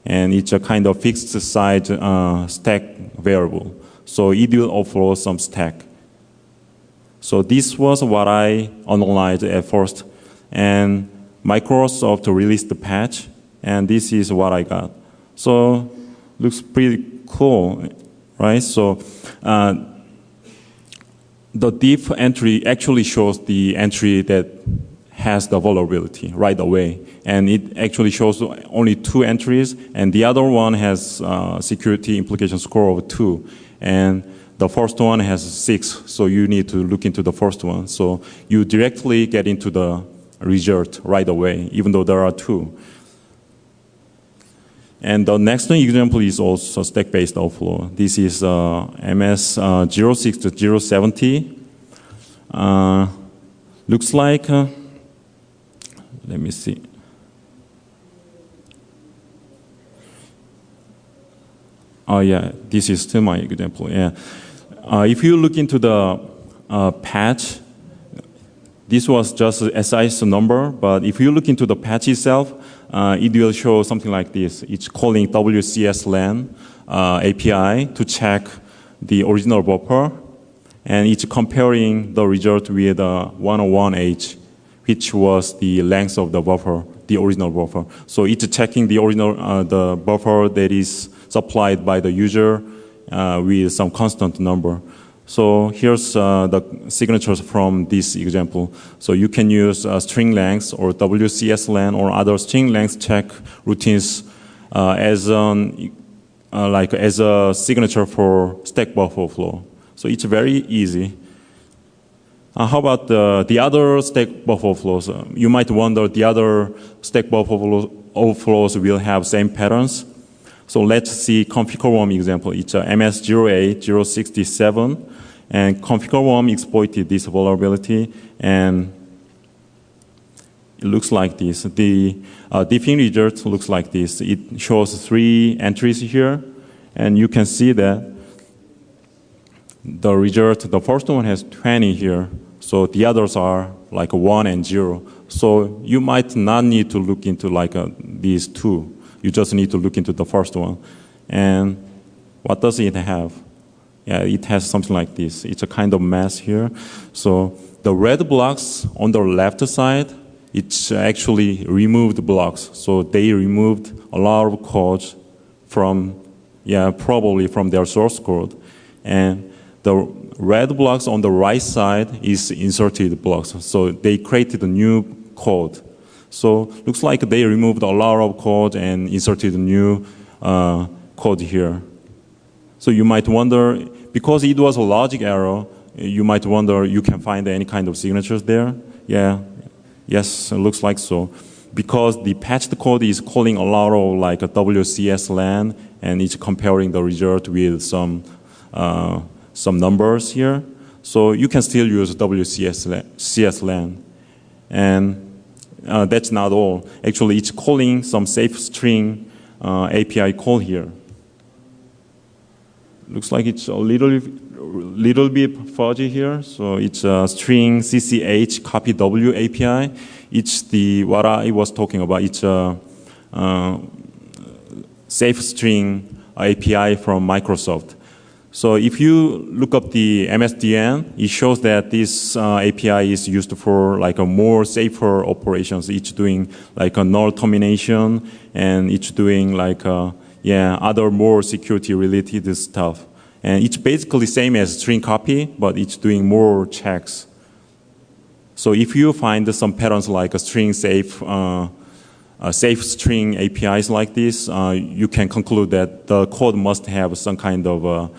and it's a kind of fixed size stack variable. So it will overflow some stack. So this was what I analyzed at first, and Microsoft released the patch, and this is what I got. So looks pretty cool, right? So the diff entry actually shows the entry that has the vulnerability right away, and it actually shows only 2 entries, and the other one has security implication score of 2, and the first one has 6, so you need to look into the first one. So you directly get into the result right away, even though there are 2. And the next example is also stack-based overflow. This is MS 06070. Looks like, let me see. Oh yeah, this is still my example, yeah. If you look into the patch, this was just a SIS number, but if you look into the patch itself, it will show something like this. It's calling WCS-LAN API to check the original buffer, and it's comparing the result with 101H, which was the length of the buffer, the original buffer. So it's checking the original the buffer that is supplied by the user with some constant number. So here's the signatures from this example. So you can use string length or WCS-LAN or other string length check routines as a signature for stack buffer overflow. So it's very easy. How about the other stack buffer overflows? You might wonder the other stack buffer overflows will have same patterns. So let's see configure-worm example. It's MS08067, and configure-worm exploited this vulnerability, and it looks like this. The diffing result looks like this. It shows 3 entries here, and you can see that the result, the first one has 20 here, so the others are like 1 and 0. So you might not need to look into like these 2. You just need to look into the first one. And what does it have? Yeah, it has something like this. It's a kind of mess here. So the red blocks on the left side, it's actually removed blocks. So they removed a lot of code from, probably from their source code. And the red blocks on the right side is inserted blocks. So they created a new code. So looks like they removed a lot of code and inserted new code here. So you might wonder, because it was a logic error, you might wonder you can find any kind of signatures there. Yeah, yes, it looks like so. Because the patched code is calling a lot of like a WCS-LAN, and it's comparing the result with some numbers here. So you can still use WCS-LAN. And that's not all. Actually, it's calling some safe string API call here. Looks like it's a little bit fuzzy here. So it's a string CCH copy W API. It's what I was talking about. It's a safe string API from Microsoft. So if you look up the MSDN, it shows that this API is used for like a more safer operations. It's doing like a null termination, and it's doing like other more security related stuff. And it's basically same as string copy, but it's doing more checks. So if you find some patterns like a string safe, safe string APIs like this, you can conclude that the code must have some kind of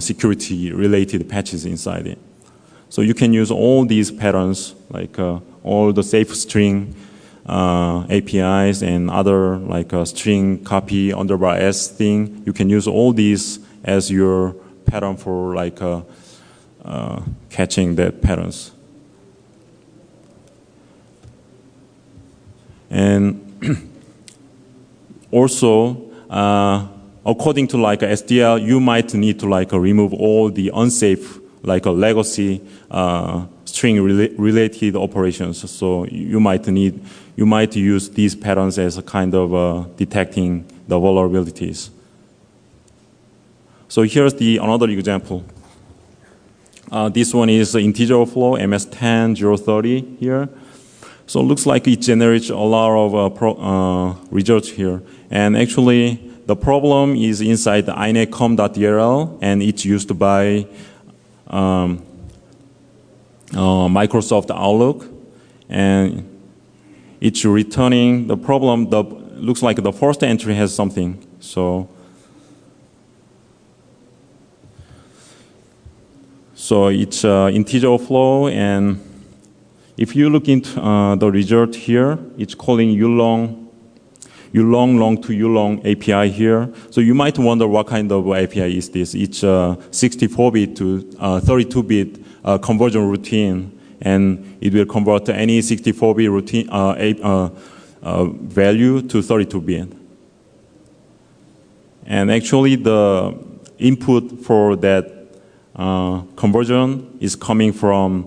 security-related patches inside it. So you can use all these patterns, like all the safe string APIs and other like string copy underbar S thing. You can use all these as your pattern for like catching the patterns. And also, according to like SDL, you might need to like remove all the unsafe like a legacy string related operations. So you might use these patterns as a kind of detecting the vulnerabilities. So here's another example. This one is integer overflow, MS10-030 here. So it looks like it generates a lot of results here. And actually, the problem is inside the inetcom.dll, and it's used by Microsoft Outlook. And it's returning the problem. Looks like the first entry has something. So it's integer overflow, and if you look into the result here, it's calling ulong to ulong API here. So you might wonder what kind of API is this. It's 64-bit to 32-bit conversion routine, and it will convert any 64-bit routine value to 32-bit. And actually, the input for that conversion is coming from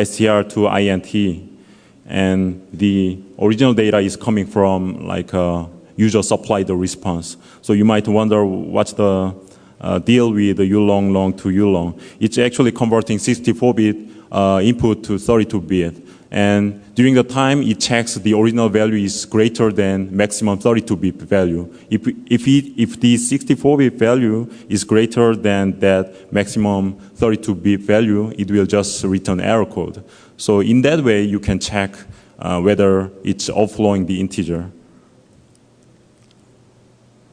str to int, and the original data is coming from like user supplied response. So you might wonder what's the deal with the ulong long to ulong. It's actually converting 64-bit input to 32-bit. And during the time, it checks the original value is greater than maximum 32-bit value. If the 64-bit value is greater than that maximum 32-bit value, it will just return error code. So in that way, you can check whether it's overflowing the integer.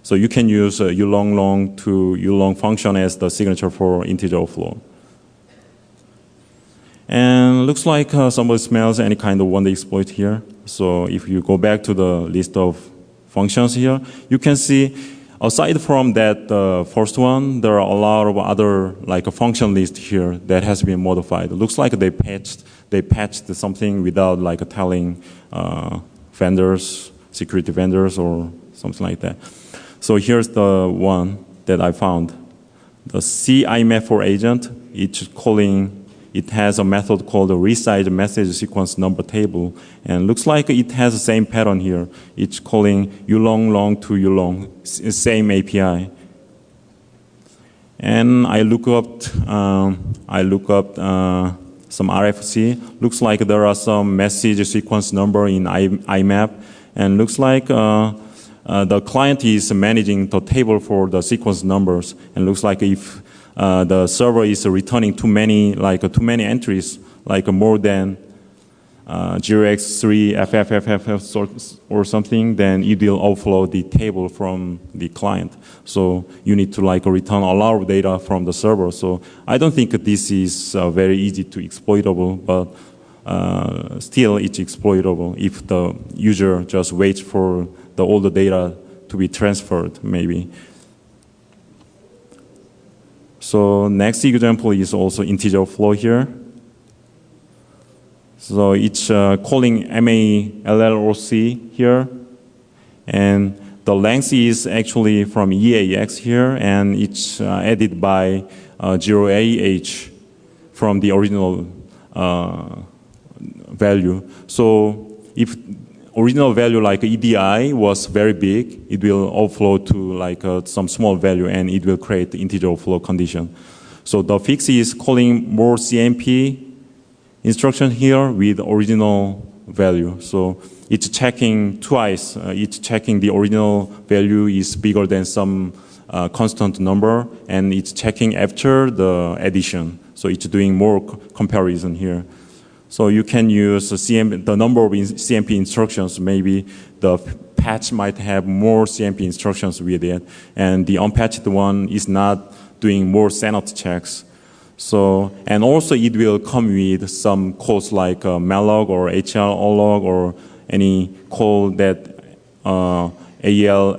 So you can use ulong long to ulong function as the signature for integer overflow. And looks like somebody smells any kind of one exploit here. So if you go back to the list of functions here, you can see aside from that first one, there are a lot of other like a function list here that has been modified. It looks like they patched something without like telling vendors, security vendors or something like that. So here's the one that I found. The CIMAP for agent, it has a method called the resize message sequence number table, and looks like it has the same pattern here. It's calling ulong long to ulong, same API. And I look up some RFC. Looks like there are some message sequence number in IMAP, and looks like the client is managing the table for the sequence numbers, and looks like if the server is returning too many entries, like more than 0x3 FFFF or something, then it will overflow the table from the client. So you need to like return a lot of data from the server. So I don't think this is very easy to exploitable, but still it's exploitable if the user just waits for all the data to be transferred, maybe. So next example is also integer overflow here. So it's calling MALLOC here, and the length is actually from EAX here, and it's added by 0AH from the original value. So if original value like EDI was very big, it will overflow to like some small value, and it will create the integer overflow condition. So the fix is calling more CMP instruction here with original value. So it's checking twice. It's checking the original value is bigger than some constant number, and it's checking after the addition. So it's doing more comparison here. So you can use the number of CMP instructions. Maybe the patch might have more CMP instructions with it, and the unpatched one is not doing more sanity checks. So, and also it will come with some calls like malloc or hlolog or any call that ALOC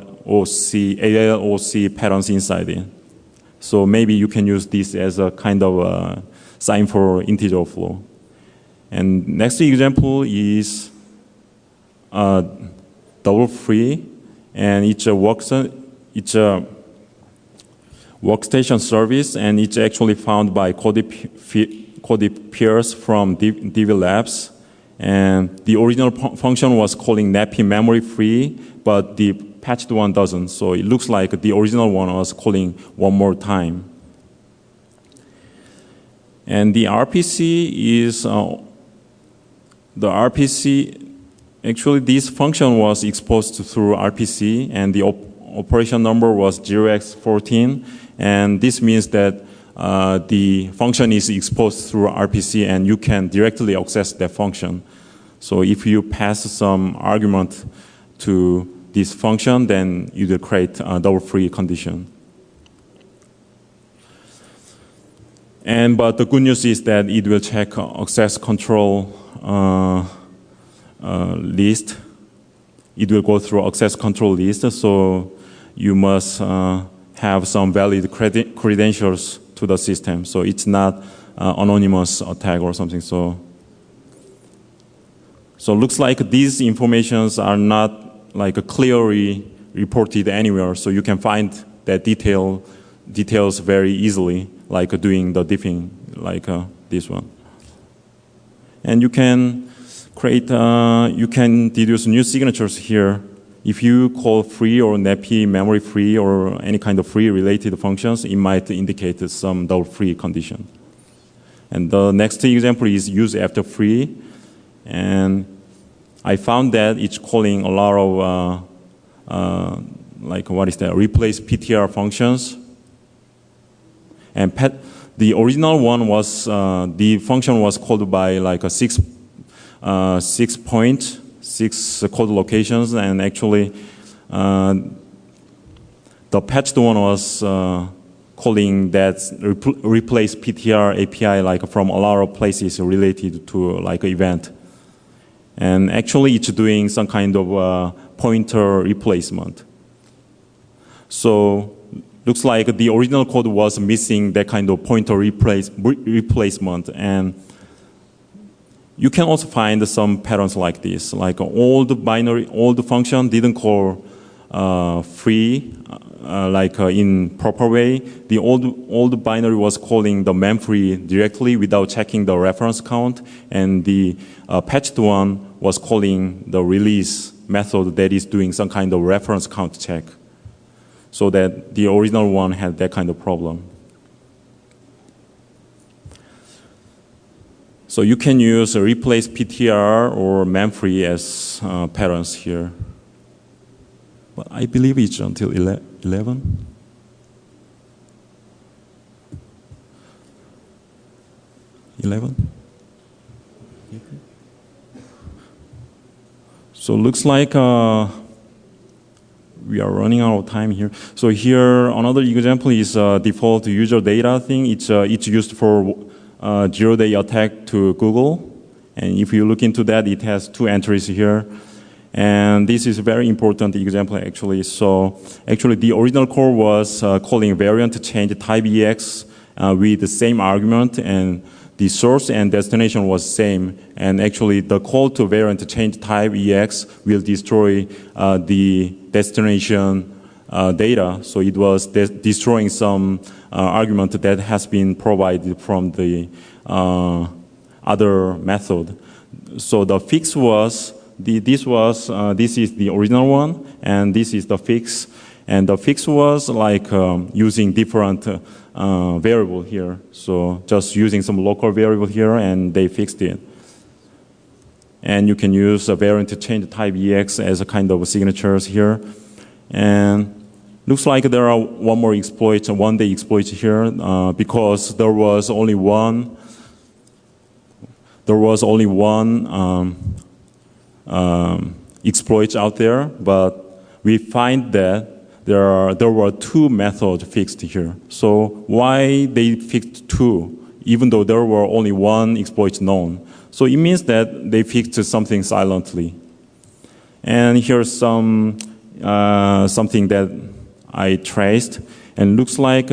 patterns inside it. So maybe you can use this as a kind of sign for integer overflow. And next example is double free, and it's a workstation service, and it's actually found by Codip peers from DV Labs. And the original function was calling nappy memory free, but the patched one doesn't. So it looks like the original one was calling one more time. And the RPC is, actually this function was exposed through RPC, and the operation number was 0x14, and this means that the function is exposed through RPC and you can directly access that function. So if you pass some argument to this function, then you will create a double-free condition. But the good news is that it will check access control list. It will go through access control list, so you must have some valid credentials to the system. So it's not anonymous attack or something. So looks like these informations are not like clearly reported anywhere. So you can find that details very easily, like doing the diffing, like this one. And you can create, you can deduce new signatures here. If you call free or NEPI memory free or any kind of free related functions, it might indicate some double free condition. And the next example is use after free. And I found that it's calling a lot of, like what is that, replace PTR functions. And the original one was, the function was called by like a 6 code locations, and actually the patched one was calling that replace PTR API like from a lot of places related to like event. And actually it's doing some kind of pointer replacement. So looks like the original code was missing that kind of pointer replacement. And you can also find some patterns like this, like all the function didn't call free, like in proper way. The old binary was calling the memfree directly without checking the reference count, and the patched one was calling the release method that is doing some kind of reference count check. So that the original one had that kind of problem. So you can use replace PTR or memfree as patterns here. But I believe it's until 11. So looks like we are running out of time here. So here another example is default user data thing. It's used for zero-day attack to Google. And if you look into that, it has 2 entries here. And this is a very important example actually. So actually the original core was calling variant change type EX with the same argument, and the source and destination was same. And actually the call to variant change type EX will destroy the destination data. So it was destroying some argument that has been provided from the other method. So the fix was, this is the original one, and this is the fix. And the fix was like using different variable here. So just using some local variable here, and they fixed it. And you can use a variant change type EX as a kind of signatures here. And looks like there are one more exploit, one-day exploit here, because there was only one exploit out there, but we find that there were 2 methods fixed here. So why they fixed 2, even though there were only 1 exploit known? So it means that they fixed something silently. And here's some something that I traced, and looks like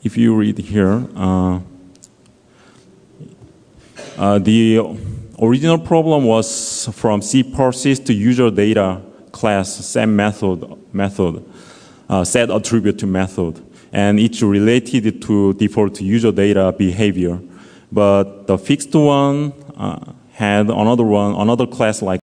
if you read here, the original problem was from cPersist user data class same method, set attribute to method, and it's related to default user data behavior. But the fixed one had another class like